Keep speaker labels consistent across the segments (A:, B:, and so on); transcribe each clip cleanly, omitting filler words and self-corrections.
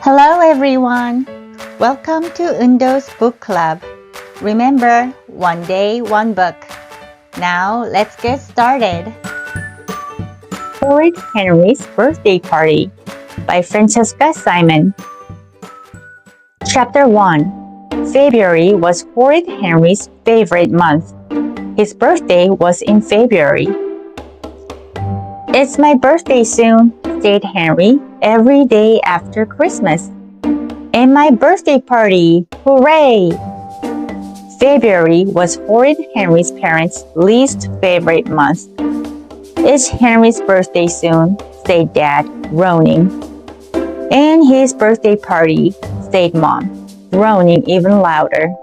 A: Hello everyone! Welcome to Eundo's Book Club. Remember, one day, one book. Now, let's get started.
B: Horrid Henry's Birthday Party by Francesca Simon. Chapter 1. February was Horrid Henry's favorite month. His birthday was in February. It's my birthday soon, said Henry, every day after Christmas. And my birthday party! Hooray! February was Horrid Henry's parents' least favorite month. It's Henry's birthday soon, said Dad, groaning. And his birthday party, said Mom, groaning even louder.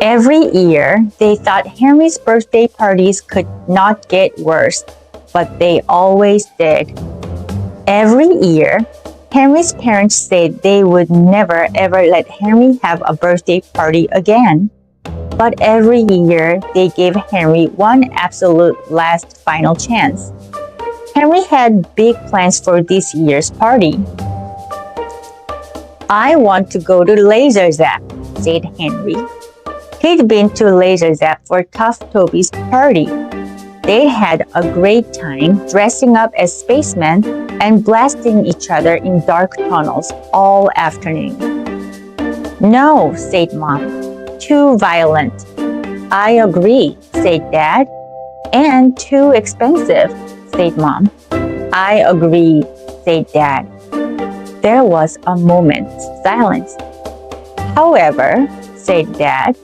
B: Every year, they thought Henry's birthday parties could not get worse, but they always did. Every year, Henry's parents said they would never ever let Henry have a birthday party again. But every year, they gave Henry one absolute last final chance. Henry had big plans for this year's party. I want to go to Laser Zap, said Henry. He'd been to Laser Zap for Tough Toby's party. They had a great time dressing up as spacemen and blasting each other in dark tunnels all afternoon. No, said Mom. Too violent. I agree, said Dad. And too expensive, said Mom. I agree, said Dad. There was a moment's silence. However, said Dad,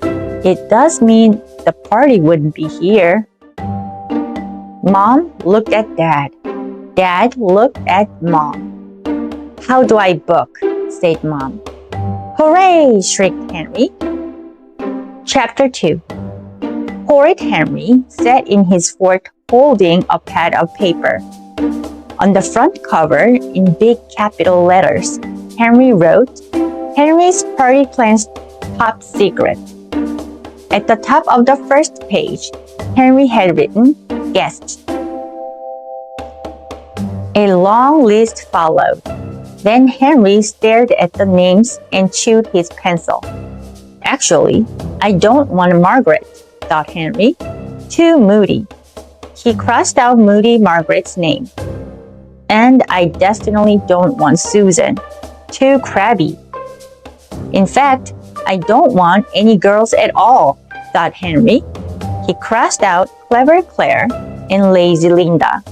B: it does mean the party wouldn't be here. Mom looked at Dad. Dad looked at Mom. How do I book? Said Mom. Hooray! Shrieked Henry. Chapter 2. Horrid Henry sat in his fort holding a pad of paper. On the front cover, in big capital letters, Henry wrote, Henry's party plans top secret. At the top of the first page, Henry had written, guests. A long list followed. Then Henry stared at the names and chewed his pencil. Actually, I don't want Margaret, thought Henry. Too moody. He crossed out Moody Margaret's name. And I definitely don't want Susan. Too crabby. In fact, I don't want any girls at all, thought Henry. He crossed out Clever Claire and Lazy Linda.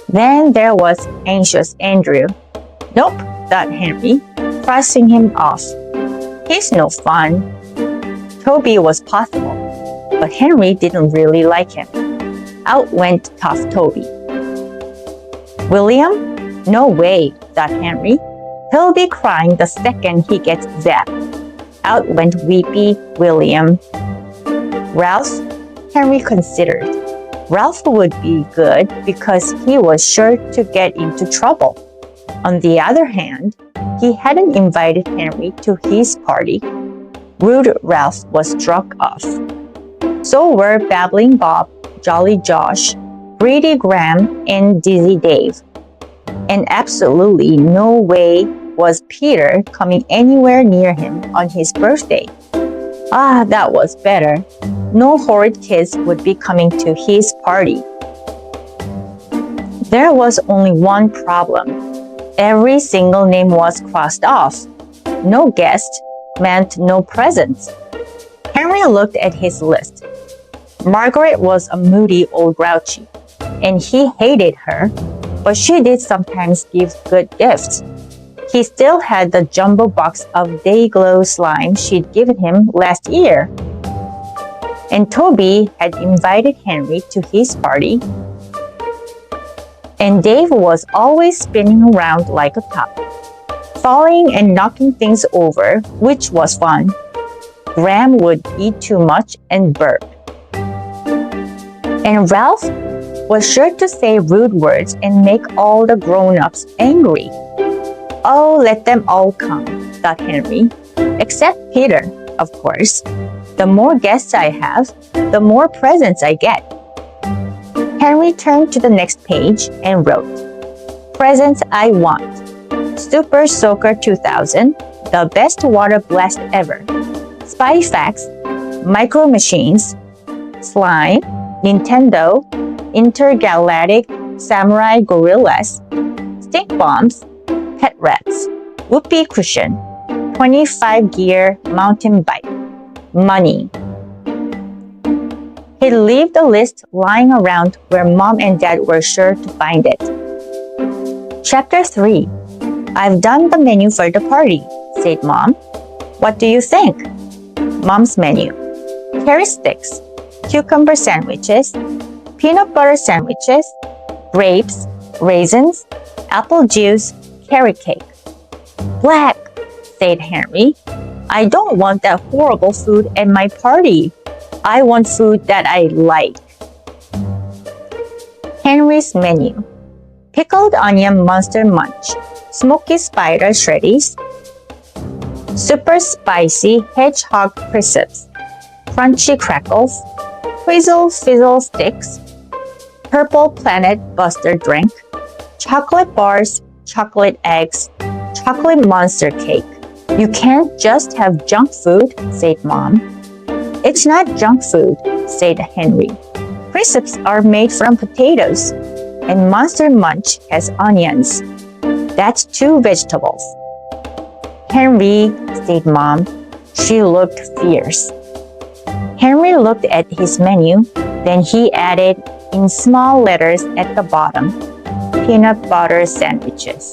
B: Then there was Anxious Andrew. Nope, thought Henry, crossing him off. He's no fun. Toby was possible, but Henry didn't really like him. Out went Tough Toby. William? No way, thought Henry. He'll be crying the second he gets zapped. Out went Weepy William. Ralph? Henry considered. Ralph would be good because he was sure to get into trouble. On the other hand, he hadn't invited Henry to his party. Rude Ralph was struck off. So were Babbling Bob, Jolly Josh, Greedy Graham, and Dizzy Dave. And absolutely no way was Peter coming anywhere near him on his birthday. Ah, that was better. No horrid kids would be coming to his party. There was only one problem. Every single name was crossed off. No guest meant no presents. Henry looked at his list. Margaret was a moody old grouchy, and he hated her, but she did sometimes give good gifts. He still had the jumbo box of Dayglow slime she'd given him last year. And Toby had invited Henry to his party. And Dave was always spinning around like a top, falling and knocking things over, which was fun. Graham would eat too much and burp. And Ralph was sure to say rude words and make all the grown-ups angry. Oh, let them all come, thought Henry. Except Peter, of course. The more guests I have, the more presents I get. Henry turned to the next page and wrote, Presents I want. Super Soaker 2000, the best water blast ever. Spy Facts, Micro Machines, Slime, Nintendo, Intergalactic Samurai Gorillas, Stink Bombs, Pet Rats, Whoopee Cushion, 25 Gear Mountain Bike, Money. He left the list lying around where Mom and Dad were sure to find it. Chapter 3. I've done the menu for the party, said Mom. What do you think? Mom's menu. Carrot sticks, cucumber sandwiches, peanut butter sandwiches, grapes, raisins, apple juice, carrot cake. Black, said Henry. I don't want that horrible food at my party. I want food that I like. Henry's menu. Pickled onion monster munch, smoky spider shreddies, super spicy hedgehog crisps, crunchy crackles, Whizzle Fizzle sticks, purple planet buster drink, chocolate bars, chocolate eggs, chocolate monster cake. You can't just have junk food, said Mom. It's not junk food, said Henry. Crisps are made from potatoes, and Monster Munch has onions. That's 2 vegetables. Henry, said Mom. She looked fierce. Henry looked at his menu, then he added in small letters at the bottom, peanut butter sandwiches.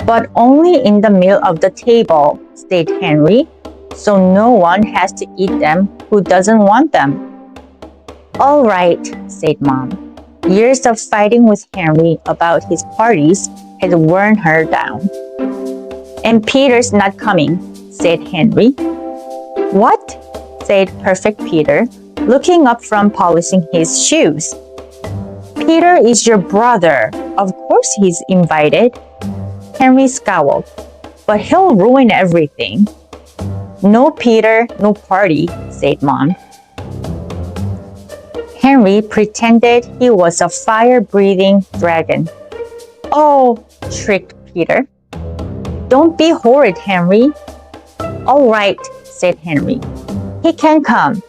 B: But only in the middle of the table, said Henry, so no one has to eat them who doesn't want them. All right, said Mom. Years of fighting with Henry about his parties had worn her down. And Peter's not coming, said Henry. What? said Perfect Peter, looking up from polishing his shoes. Peter is your brother. Of course he's invited. Henry scowled. But he'll ruin everything. No Peter, no party, said Mom. Henry pretended he was a fire-breathing dragon. Oh, shrieked Peter. Don't be horrid, Henry. All right, said Henry. He can come,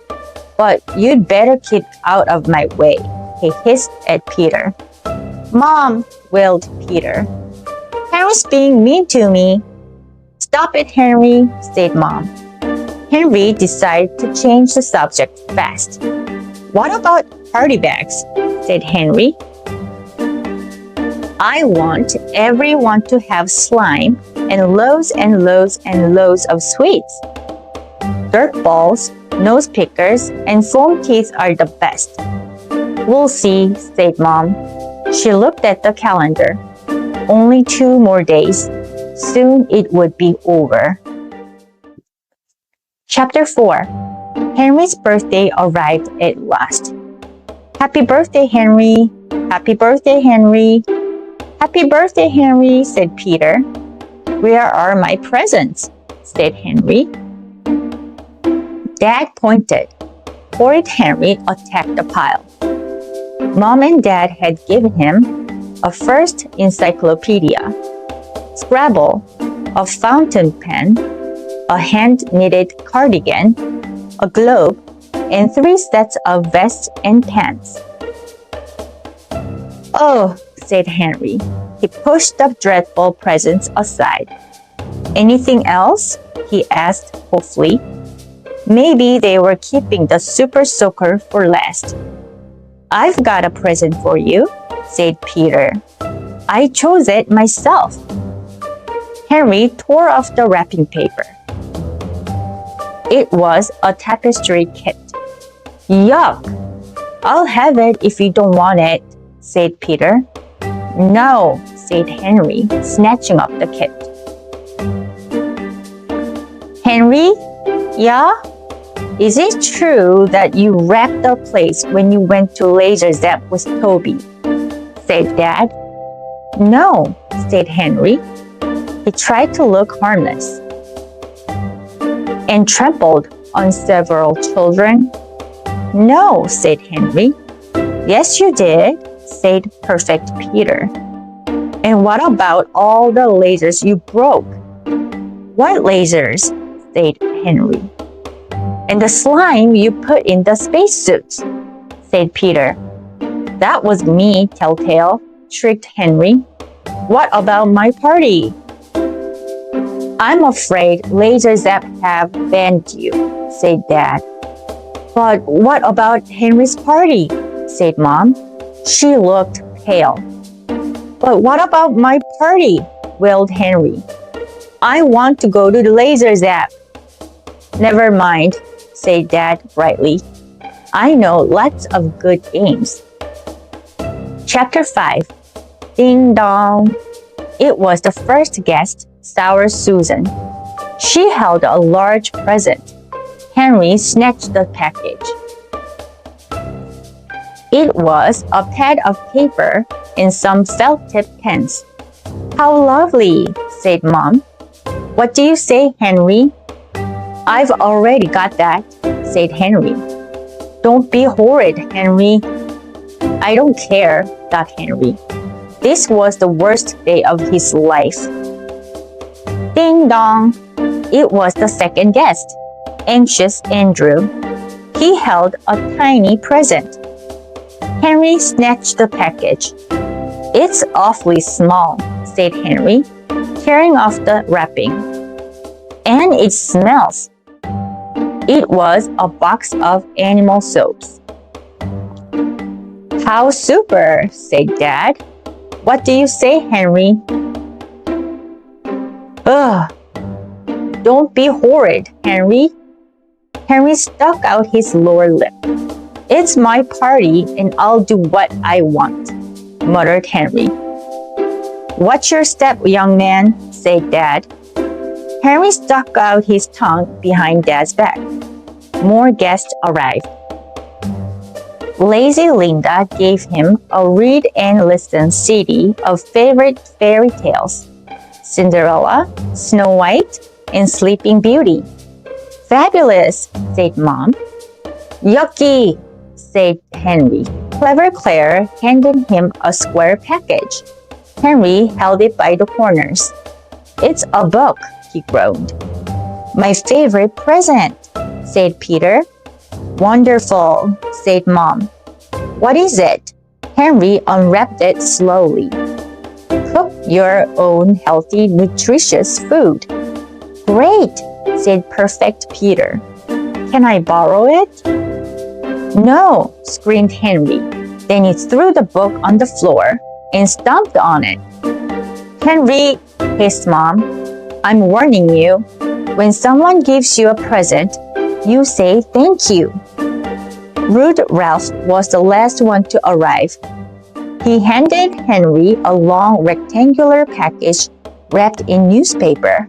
B: but you'd better keep out of my way, he hissed at Peter. Mom, wailed Peter. Henry's being mean to me. Stop it, Henry, said Mom. Henry decided to change the subject fast. What about party bags? Said Henry. I want everyone to have slime and loads and loads and loads of sweets. Dirt balls, nose pickers, and foam teeth are the best. We'll see, said Mom. She looked at the calendar. Only 2 more days. Soon it would be over. Chapter 4. Henry's birthday arrived at last. Happy birthday, Henry. Happy birthday, Henry. Happy birthday, Henry, said Peter. Where are my presents? Said Henry. Dad pointed. Horrid Henry attacked the pile. Mom and Dad had given him a first encyclopedia, Scrabble, a fountain pen, a hand-knitted cardigan, a globe, and 3 sets of vests and pants. Oh, said Henry. He pushed the dreadful presents aside. Anything else? He asked hopefully. Maybe they were keeping the Super Soaker for last. I've got a present for you, said Peter. I chose it myself. Henry tore off the wrapping paper. It was a tapestry kit. Yuck! I'll have it if you don't want it, said Peter. No, said Henry, snatching up the kit. Henry? Yeah? Is it true that you wrecked the place when you went to Laser Zap with Toby? Said Dad. No, said Henry. He tried to look harmless. And trampled on several children? No, said Henry. Yes, you did, said perfect Peter. And what about all the lasers you broke? What lasers? Said Henry. And the slime you put in the spacesuits, said Peter. That was me, Telltale, shrieked Henry. What about my party? I'm afraid Laser Zap have banned you, said Dad. But what about Henry's party? Said Mom. She looked pale. But what about my party? Wailed Henry. I want to go to the Laser Zap. Never mind, said Dad brightly. I know lots of good games. Chapter 5. Ding dong. It was the first guest, Sour Susan. She held a large present. Henry snatched the package. It was a pad of paper and some felt-tip pens. How lovely, said Mom. What do you say, Henry? I've already got that, said Henry. Don't be horrid, Henry. I don't care, thought Henry. This was the worst day of his life. Ding dong! It was the second guest, anxious Andrew. He held a tiny present. Henry snatched the package. It's awfully small, said Henry, tearing off the wrapping. And it smells. It was a box of animal soaps. How super, said Dad. What do you say, Henry? Ugh. Don't be horrid, Henry. Henry stuck out his lower lip. It's my party and I'll do what I want, muttered Henry. Watch your step, young man, said Dad. Henry stuck out his tongue behind Dad's back. More guests arrived. Lazy Linda gave him a read and listen CD of favorite fairy tales. Cinderella, Snow White, and Sleeping Beauty. Fabulous, said Mom. Yucky, said Henry. Clever Claire handed him a square package. Henry held it by the corners. It's a book, he groaned. My favorite present, said Peter. Wonderful, said Mom. What is it? Henry unwrapped it slowly. Cook your own healthy, nutritious food. Great, said perfect Peter. Can I borrow it? No, screamed Henry. Then he threw the book on the floor and stomped on it. Henry, hissed Mom, I'm warning you. When someone gives you a present, you say thank you. Rude Ralph was the last one to arrive. He handed Henry a long rectangular package wrapped in newspaper.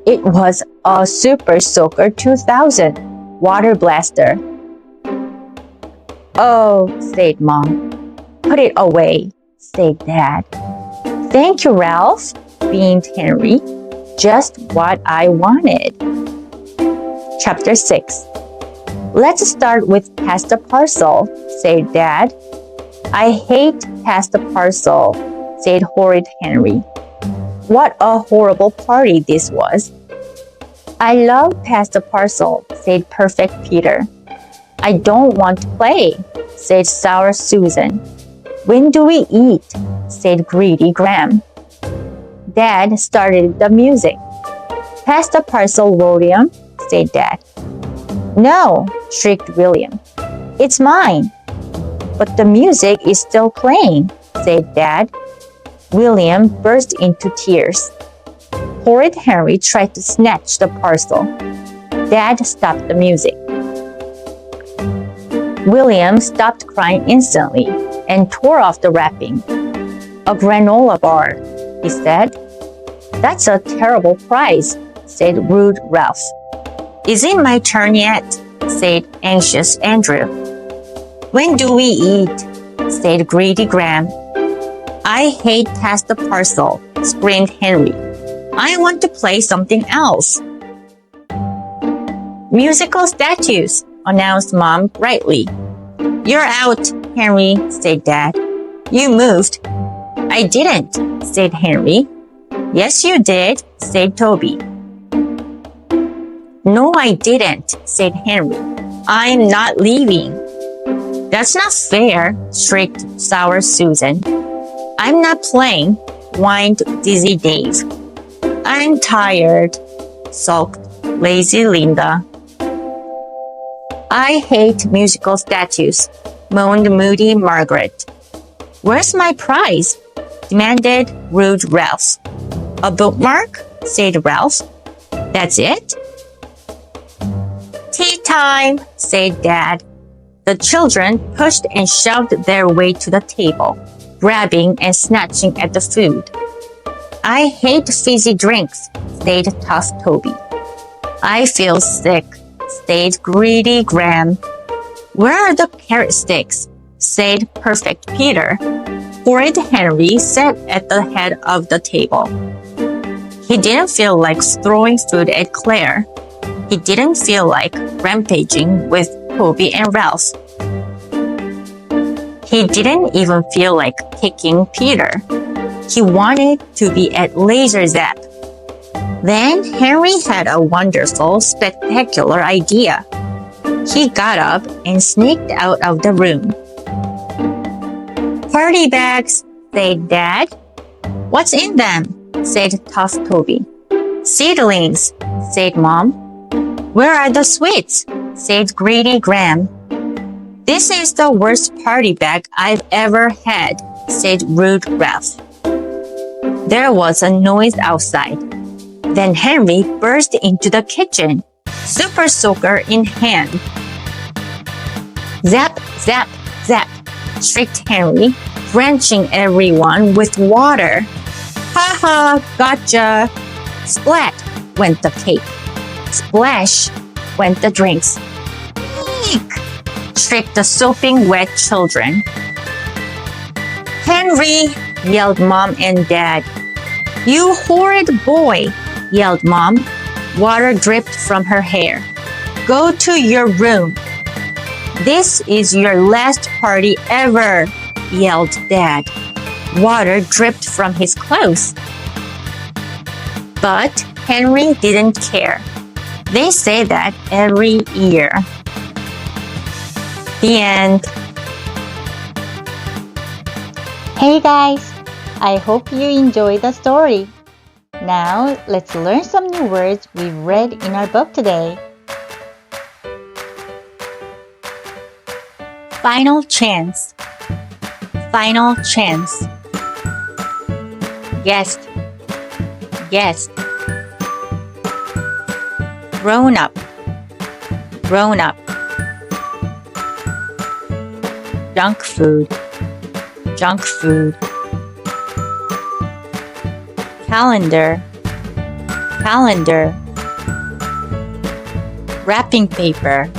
B: It was a Super Soaker 2000 water blaster. Oh, said Mom. Put it away, said Dad. Thank you, Ralph, beamed Henry. Just what I wanted. Chapter 6. Let's start with Pass the Parcel, said Dad. I hate Pass the Parcel, said Horrid Henry. What a horrible party this was. I love Pass the Parcel, said Perfect Peter. I don't want to play, said Sour Susan. When do we eat? Said Greedy Graham. Dad started the music. Pass the parcel, William, said Dad. No, shrieked William. It's mine. But the music is still playing, said Dad. William burst into tears. Horrid Henry tried to snatch the parcel. Dad stopped the music. William stopped crying instantly and tore off the wrapping. A granola bar, he said. That's a terrible prize, said rude Ralph. Is it my turn yet? Said anxious Andrew. When do we eat? Said greedy Graham. I hate Pass the Parcel, screamed Henry. I want to play something else. Musical statues, announced Mom brightly. You're out, Henry, said Dad. You moved. I didn't, said Henry. Yes, you did, said Toby. No, I didn't, said Henry. I'm not leaving. That's not fair, shrieked sour Susan. I'm not playing, whined dizzy Dave. I'm tired, sulked lazy Linda. I hate musical statues, moaned moody Margaret. Where's my prize? Demanded rude Ralph. A bookmark? Said Ralph. That's it? Tea time, said Dad. The children pushed and shoved their way to the table, grabbing and snatching at the food. I hate fizzy drinks, said tough Toby. I feel sick, said greedy Graham. Where are the carrot sticks? Said perfect Peter. Horrid Henry sat at the head of the table. He didn't feel like throwing food at Claire. He didn't feel like rampaging with Toby and Ralph. He didn't even feel like kicking Peter. He wanted to be at Laser Zap. Then Henry had a wonderful, spectacular idea. He got up and sneaked out of the room. Party bags, said Dad. What's in them? Said tough Toby. Seedlings, said Mom. Where are the sweets? Said greedy Graham. This is the worst party bag I've ever had, said rude Ralph. There was a noise outside. Then Henry burst into the kitchen, super soaker in hand. Zap, zap, zap, shrieked Henry, drenching everyone with water. Ha ha, gotcha! Splat went the cake. Splash went the drinks. Eek! Shrieked the sopping wet children. Henry! Yelled Mom and Dad. You horrid boy! Yelled Mom. Water dripped from her hair. Go to your room. This is your last party ever! Yelled Dad. Water dripped from his clothes. But Henry didn't care. They say that every year. The end.
A: Hey guys, I hope you enjoyed the story. Now let's learn some new words we read in our book today.
B: Final chance. Final chance. Guest. Guest. Grown up. Grown up. Junk food. Junk food. Calendar. Calendar. Wrapping paper.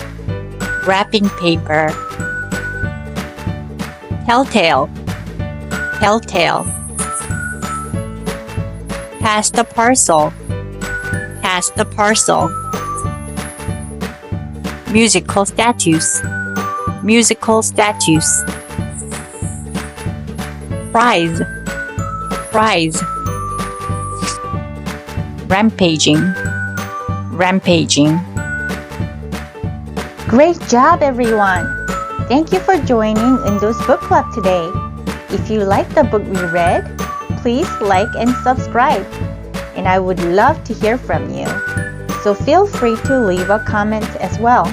B: Wrapping paper. Telltale. Telltale. Pass the parcel. Pass the parcel. Musical statues. Musical statues. Prize. Prize. Rampaging. Rampaging.
A: Great job, everyone! Thank you for joining Undo's book club today. If you like the book we read, please like and subscribe. And I would love to hear from you. So feel free to leave a comment as well.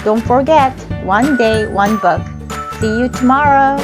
A: Don't forget, one day, one book. See you tomorrow.